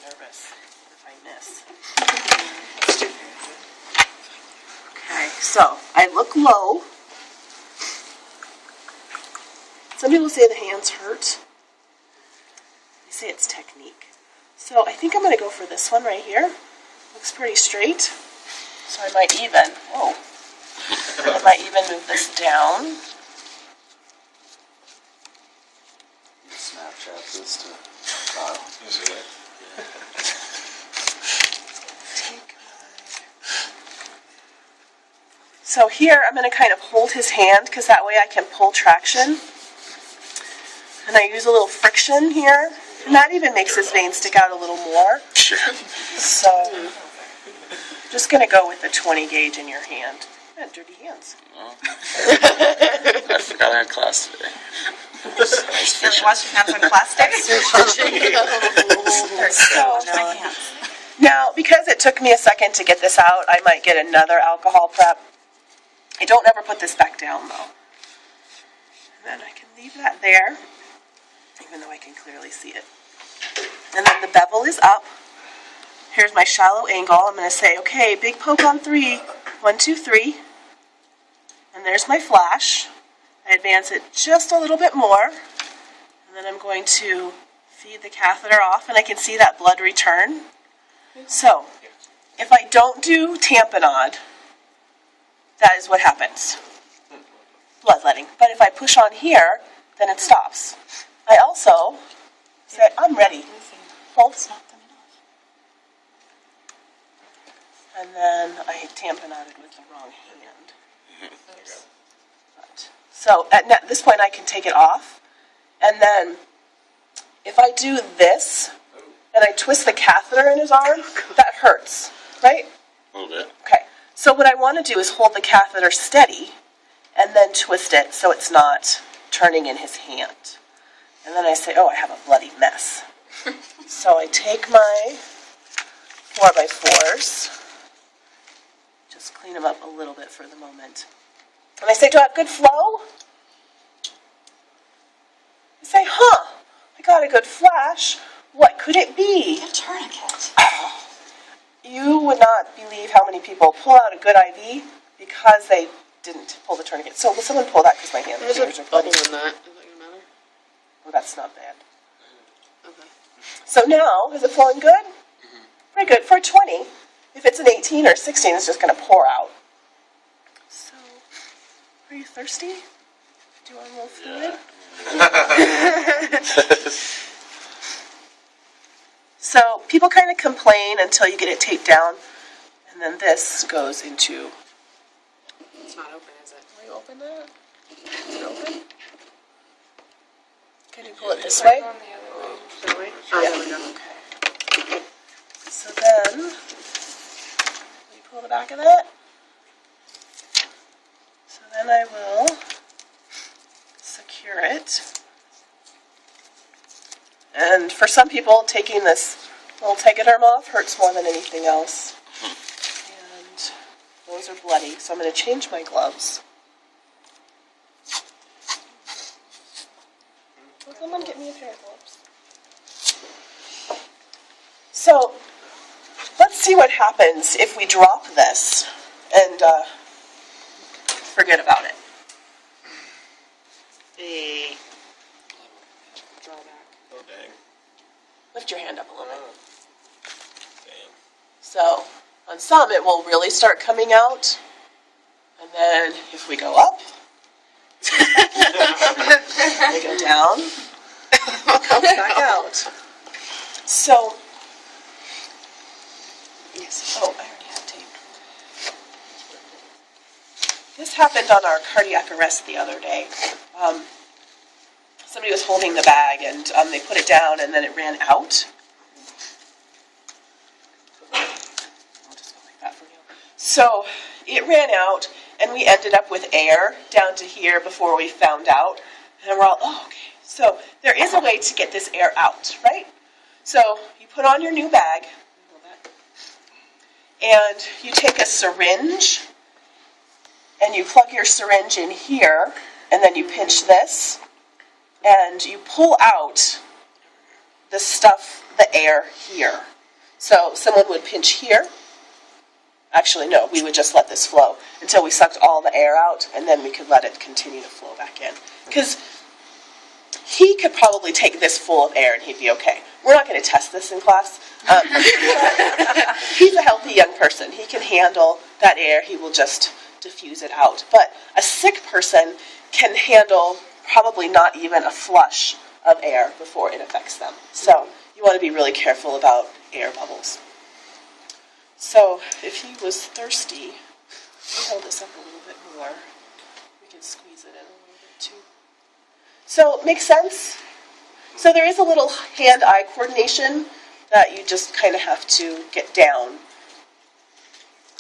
nervous if I miss. Okay, so I look low. Some people say the hands hurt. They say it's technique. So I think I'm going to go for this one right here. Looks pretty straight. So I might even, move this down. Snapchat this to Kyle. You see it? So here I'm going to kind of hold his hand because that way I can pull traction. And I use a little friction here. And that even makes his vein stick out a little more. So I'm just going to go with the 20 gauge in your hand. You had dirty hands. Oh. I forgot I had class today. Really wash your hands on class day? Now, because it took me a second to get this out, I might get another alcohol prep. I don't ever put this back down, though. And then I can leave that there, even though I can clearly see it. And then the bevel is up. Here's my shallow angle. I'm going to say, okay, big poke on 3. 1, 2, 3. And there's my flash. I advance it just a little bit more. And then I'm going to feed the catheter off, and I can see that blood return. So, if I don't do tamponade, that is what happens. Bloodletting. But if I push on here, then it stops. I also say, I'm ready. Hold. And then I tamponaded with the wrong hand. So at this point I can take it off. And then if I do this, and I twist the catheter in his arm, that hurts, right? A little bit. Okay. So what I want to do is hold the catheter steady and then twist it so it's not turning in his hand. And then I say, oh, I have a bloody mess. So I take my 4x4s, just clean them up a little bit for the moment. And I say, do I have good flow? I say, I got a good flash. What could it be? A tourniquet. You would not believe how many people pull out a good IV because they didn't pull the tourniquet. So will someone pull that because my hand There's fingers a are bloody. bubble in that. Is that going to matter? Well, that's not bad. Okay. So now, is it flowing good? Pretty good. For a 20, if it's an 18 or 16, it's just going to pour out. So, are you thirsty? Do you want a little fluid? So, people kind of complain until you get it taped down, and then this goes into... It's not open, is it? Will you open that? Is it open? Can you pull it this way? On the other way. That way? Oh, Yeah. there we go. Okay. So then, will you pull the back of that? So then I will secure it. And for some people, taking this little tegaderm off hurts more than anything else. And those are bloody, so I'm going to change my gloves. Will someone get me a pair of gloves? So, let's see what happens if we drop this and forget about it. A drawback. Oh, dang. Lift your hand up a little bit. Damn. So, on some it will really start coming out. And then if we go up, we go down, it comes back out. So, yes. Oh, I already have tape. This happened on our cardiac arrest the other day. Somebody was holding the bag, and they put it down, and then it ran out. I'll just go like that for you. So it ran out, and we ended up with air down to here before we found out. And we're all, oh, okay. So there is a way to get this air out, right? So you put on your new bag, and you take a syringe, and you plug your syringe in here, and then you pinch this, and you pull out the stuff, the air here. So someone would pinch here. Actually, no, we would just let this flow until we sucked all the air out, and then we could let it continue to flow back in. Because he could probably take this full of air and he'd be okay. We're not going to test this in class. He's a healthy young person. He can handle that air. He will just diffuse it out. But a sick person can handle probably not even a flush of air before it affects them. So you want to be really careful about air bubbles. So if he was thirsty, we hold this up a little bit more. We can squeeze it in a little bit too. So, makes sense? So there is a little hand-eye coordination that you just kind of have to get down.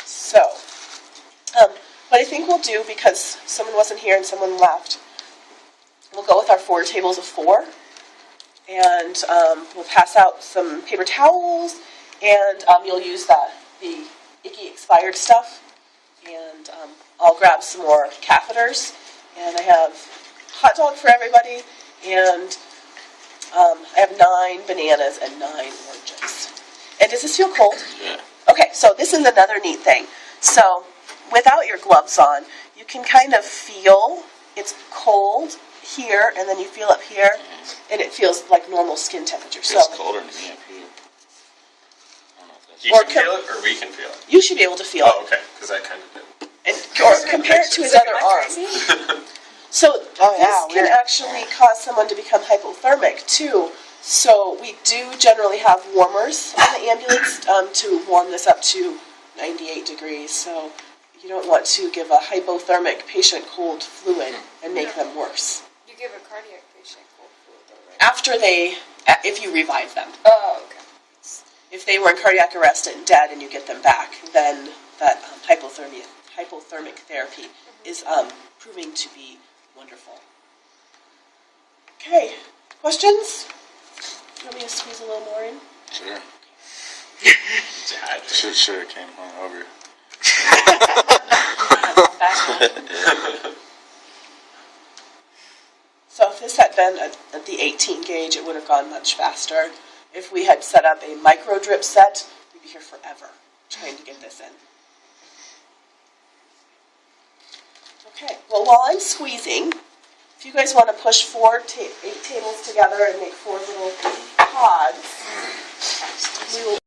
So, what I think we'll do, because someone wasn't here and someone left, we'll go with our 4 tables of 4. And we'll pass out some paper towels, and you'll use the icky expired stuff. And I'll grab some more catheters. And I have hot dog for everybody, and I have 9 bananas and 9 oranges. And does this feel cold? Yeah. Okay, so this is another neat thing. So without your gloves on, you can kind of feel it's cold here, and then you feel up here, and it feels like normal skin temperature. So It's colder than me up here. I don't know if that's You can feel it, or we can feel it? you should be able to feel Oh, it. okay, because I kind of do. And, or compare it to his other arm. So this can actually cause someone to become hypothermic too. So we do generally have warmers in the ambulance to warm this up to 98 degrees. So you don't want to give a hypothermic patient cold fluid and make them worse. You give a cardiac patient cold fluid though, right? After if you revive them. Oh, okay. If they were in cardiac arrest and dead and you get them back, then that hypothermic therapy is proving to be wonderful. Okay, questions? You want me to squeeze a little more in? Sure. Dad. Should have came on over. So if this had been at the 18 gauge, it would have gone much faster. If we had set up a micro drip set, we'd be here forever trying to get this in. Okay, well while I'm squeezing, if you guys want to push 8 tables together and make 4 little pods, we will